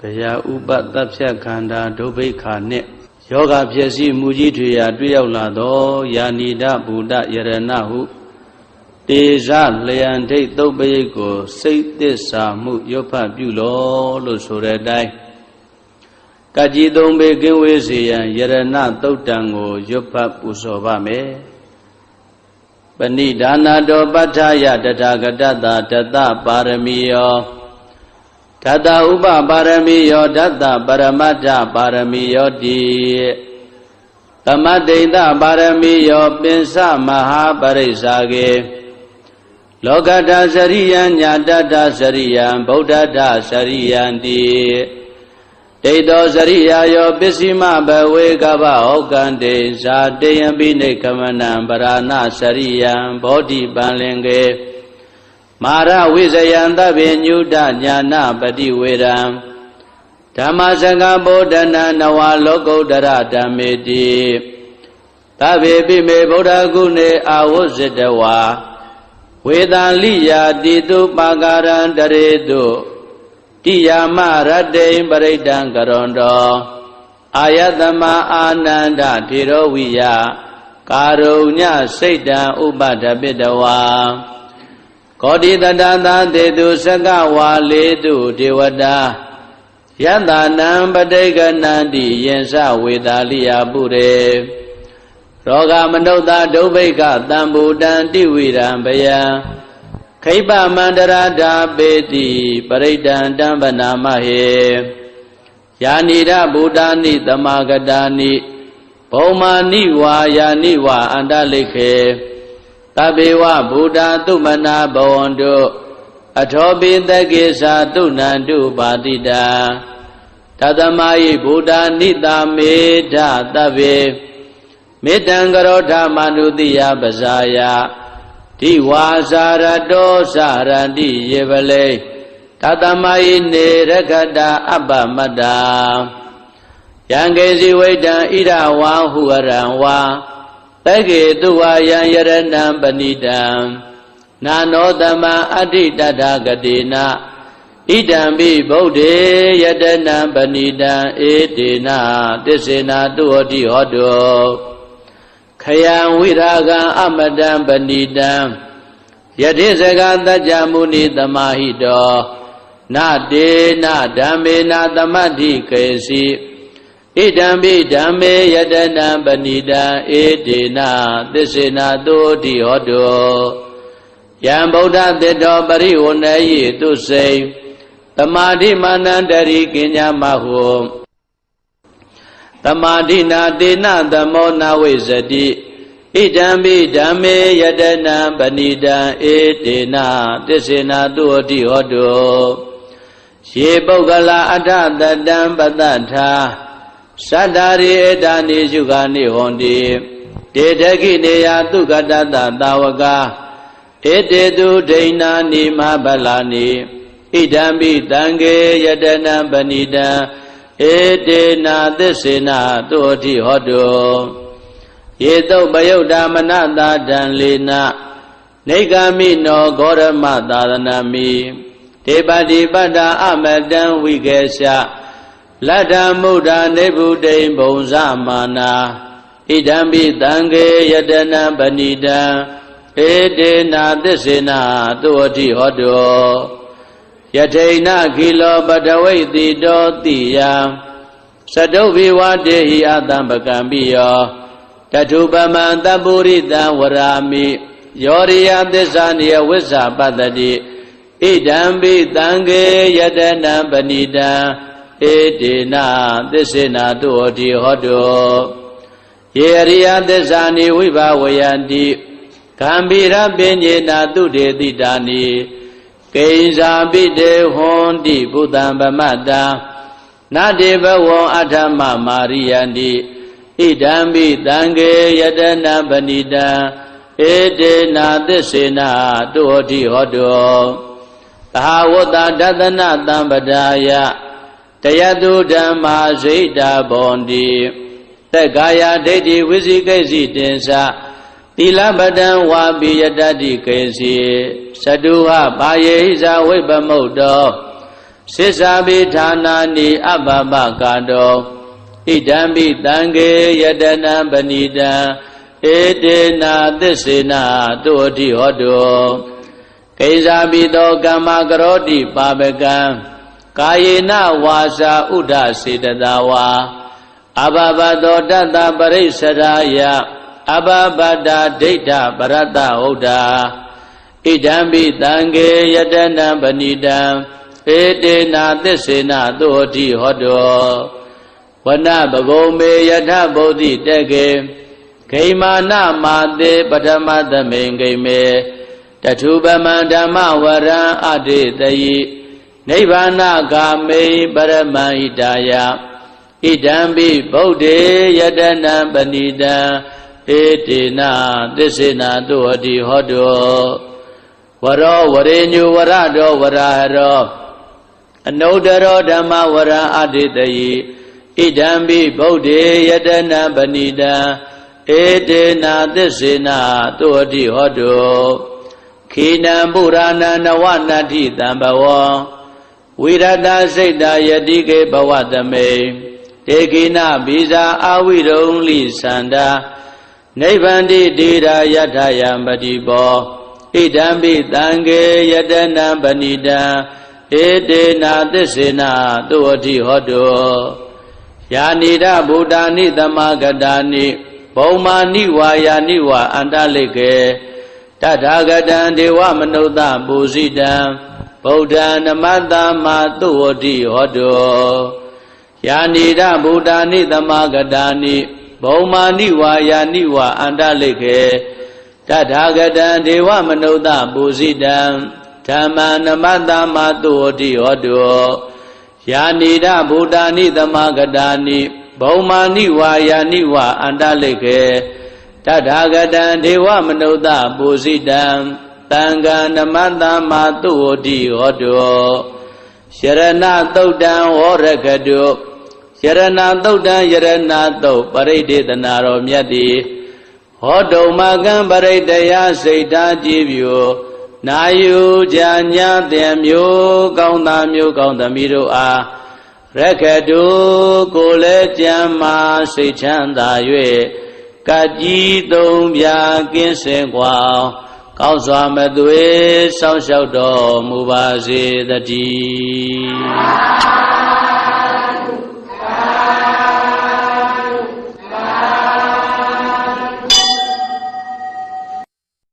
ဘယာဥပတပ်ဖြတ်ခန္ဓာဒုဗိခာနှင့်ယောဂဖြစ်စီမူကြီးထွေရာတွေ့ရောက်လာသောယာနိဒဗုဒ္ဓယရဏဟုတေဇလျံထိတ်သုတ်ပရိတ်ကိုစိတ်သစ္စာမှုရွတ်ဖတ်ပြုလောလို့ဆိုတဲ့အတိုင်းကကြီးသုံးပေကင်းဝေးစေရန်ယရဏသုတ်တံကိုရွတ်ဖတ်ပူဇော်ပါမယ်ပဏိဒါနာတောပဋ္ဌာယတထာဂတတဒတပါရမီယောဓတ္တဥပပါရမီယောဓတ္တပရမတ္ထပါရမီယောတိသမတိန်တပါရမီယောပင်စမဟာပရိစ္ဆာကေလောကတ္ထစရိယံညာတ္ထစရိယံဗုဒ္ဓတ္ထစရိယံတိဒိဋ္ဌောစရိယာယောပစ္စည်းမဘဝေကဗ္ဗဩကံတေဇာတေယံပိနိခမနံပရဏစရိယံဘောဓိပံလင်ကေမာရဝိဇယံသဗ္ဗညုတညာနာပတိဝေရံဓမ္မစကဗောဓနာနဝလောကုတ္တရဓမ္မေတိသဗ္ဗေပိမေဗုဒ္ဓဂုဏေအာဝုဇတဝါဝေတံလိယာတိတုပါကာရံတရေတုတိယာမရတ္တိပရိဒံကရွန်တောအာယတမအာနန္ဒထေရဝိယကာရုညစိတ်တံဥပဒပိတဝါကောတိတတသာတေတုစကဝါလေတုဒေဝတာယတနံပဋိကနန္တိယင်္စဝေတာလိယပုရေရောဂမနုဿဒုဗိကတံဘူတံတိဝိရံဘယံခိပမန္တရာဓာပေတိပရိဒံတံဗနာမဟေယာနိရဗုဒ္ဓာနိသမာဂတာနိဘုံမာနိဝါယာနိဝါအန္တလိခေတဗေဝဗုဒ္ဓသုမနာဘဝန္တုအထောပိတကေသာတုဏန္တုပါတိတာတသမယိဗုဒ္ဓနိတာမေဓတဗေမေတံကရောဓမနုတိယပဇာယဒီဝါစာရတောစာရတိယေပလေတသမယိနေရခတာအပ္ပမတ္တာယံကေစီဝိတံဣရဝါဟုရံဝါတကေတုဝါယံယရဏံပဏိတံနာနောသမံအဋ္ဌိတတဂတိနာဣဒံပိဗုဒ္ဓေယတနံပဏိတံဧတေနသစ္စေနာတုဟောတိဟောတောခယံဝိရာဂံအမတံပဏိတံယတိစကသัจ जा မုနိသမာဟိတောနတေနဓမ္မေနသမတ္ထိကေစီဣဒံပိဓမ္မေယတနံပဏိတံဧတေနသစ္စေနာတုဟောတိဟောတောယံဗုဒ္ဓသတ္တောပရိဝဏယိတုစိံသမာဓိမာနန္တရိကိညာမဟုသမာဓိနာတေနသမောနာဝိဇတိဣဒံပိဓမ္မေယတနံပဏိတံဧတေနသစ္စေနာတုဟောတိဟောတောယေပုဂ္ဂလအထတတံပတ္တထာသတ္တာရိဧတာနိရှုခာနိဟောတိတေတခိနေယသုကတတသာဝကာဧတေတုဒိဏာနိမဗလာနိဣဒံပိတံကေယတနံပဏိတံဧတေနာသစ္စေနာတုဟောတိဟောတောယေတုပယုတ်တာမနတာတံလေနနေဂာမိနောဂောရမသာသနာမိတေပတိပတ္တာအမတံဝိကေရှလတ္တမုဒ္ဒနေဗုဒိံဘုံဇမာနာဣဒံပိတံကေယတနံပဏိတံဧတေနာသစ္စေနာတုဟောတိဟောတောယထိဏခိလောပတဝိတိတောတိယံသတုဘိဝတေဟိအတံပကံပိယောတထုပမံတပုရိတံဝရာမိယောရိယသစ္စာနိယဝိဇ္ဇာပတ္တိဣဒံပိတံကေယတနံပဏိတံဧတေနသစ္စေနာတုဟောတိဟောတောယေရိယသစ္စာနိဝိဘာဝယန္တိဂံဗိရပညေနာတုတေတိတာနိကိဉ္စာပိတေဟွန်တိဘုဒ္ဓံဗမတ္တာနတေဘဝံအထမမာရိယန္တိဣဒံပိတံကေယတနံပဏိတံဧတေနာသစ္စေနာတုဟောတိဟောတောသဟဝတ္တဒသနသံပဒါယတယတုဓမ္မာဇိတာဘောန္တိသက္ကာယဒိဋ္ဌိဝိသိကိစီတင်္စသီလပတံဝါပိယတတိကေစီသတုဟပါယေဟိဇာဝိပမုတ်တော စိစ္ဆာပိဌာနာနိအပပကာတောဣဒံပိတံဃေယတနံပဏိတံဧတေနာသစ္စေနာတုအတိဟောတုကိစ္ဆာပိတောကမ္မကရောတိပါပကံကာယေနဝါစာဥဒ္ဒစေတသာဝါအဘဘတောတတ္တပရိစ္ဆရာယအဘဘတ္တဒိဋ္ဌပရတ္တဟုတ်တာဣဒံပိတံဃေယတနံပဏိတံဧတေနာသစ္စေနာသုဟတိဟောတောဝနဘဂုံမေယထဗုဒ္ဓိတကေဂိမာနမာတေပထမသမိန်ဂိမေတထုပမံဓမ္မဝရံအတေတယိနိဗ္ဗာနဂာမိပရမံဣတာယဣဒံပိဗုဒ္ဓေယတနံပဏိတံဧတေနာသစ္စေနာသုဟတိဟောတောဝရောဝရေညုဝရတောဝရဟရောအနုတ္တရောဓမ္မဝရံအတေတယိဣဒံပိဗုဒ္ဓေယတနံပဏိတံဧတေနာသစ္စေနာသုဟတိဟောတောခိနံပုရာဏနဝနတ္ထိတံဘဝံဝိရတစိတ်တာယတိကေဘဝသမေတေကိနဘိဇာအာဝိရုံလိသန္တာနိဗ္ဗန္တိတိရာယထယံပတိဘောဣဒံပိတံဃေယတနံပဏိတံဧတေနာသစ္စေနာသုဟတိဟောတောယာနိဒဗုဒ္ဓာနိသမဂတာနိဘုံမာနိဝါယာနိဝါအန္တလိကေတထာဂတံဒေဝမနုဿပုစိတံဗုဒ္ဓံနမတ္တမသုဟတိဟောတောယာနိဒဗုဒ္ဓာနိသမဂတာနိဘုံမာနိဝါယာနိဝါအန္တလိကေတထာဂတံဒေဝမနုဿပုစိတံဓမ္မနမတ္တမသုဟတိဟောတောယာနိဒဗုဒ္ဓာနိသမဂတာနိဘုံမာနိဝါယာနိဝါအန္တလိကေတထာဂတံဒေဝမနုဿပုစိတံသံဃာနမတ္တမသုဟတိဟောတောယရဏသုတ်တံဝရကတုယရဏသုတ်တံယရဏသုတ်ပရိဒေသနာတော်မြတ်သည်ဟောတုမကံပရိတယစိတ်ဓာကြည်ပြုနာယူကြညာတဲ့မျိုးကောင်းသားမျိုးကောင်းသမီးတို့အားရခတုကိုလည်းကြံမာစိတ်ချမ်းသာ၍ကကြီးသုံးပြကင်းစင်ကွာကောင်းစွာမသွေစောင့်ရှောက်တော်မူပါစေတည်း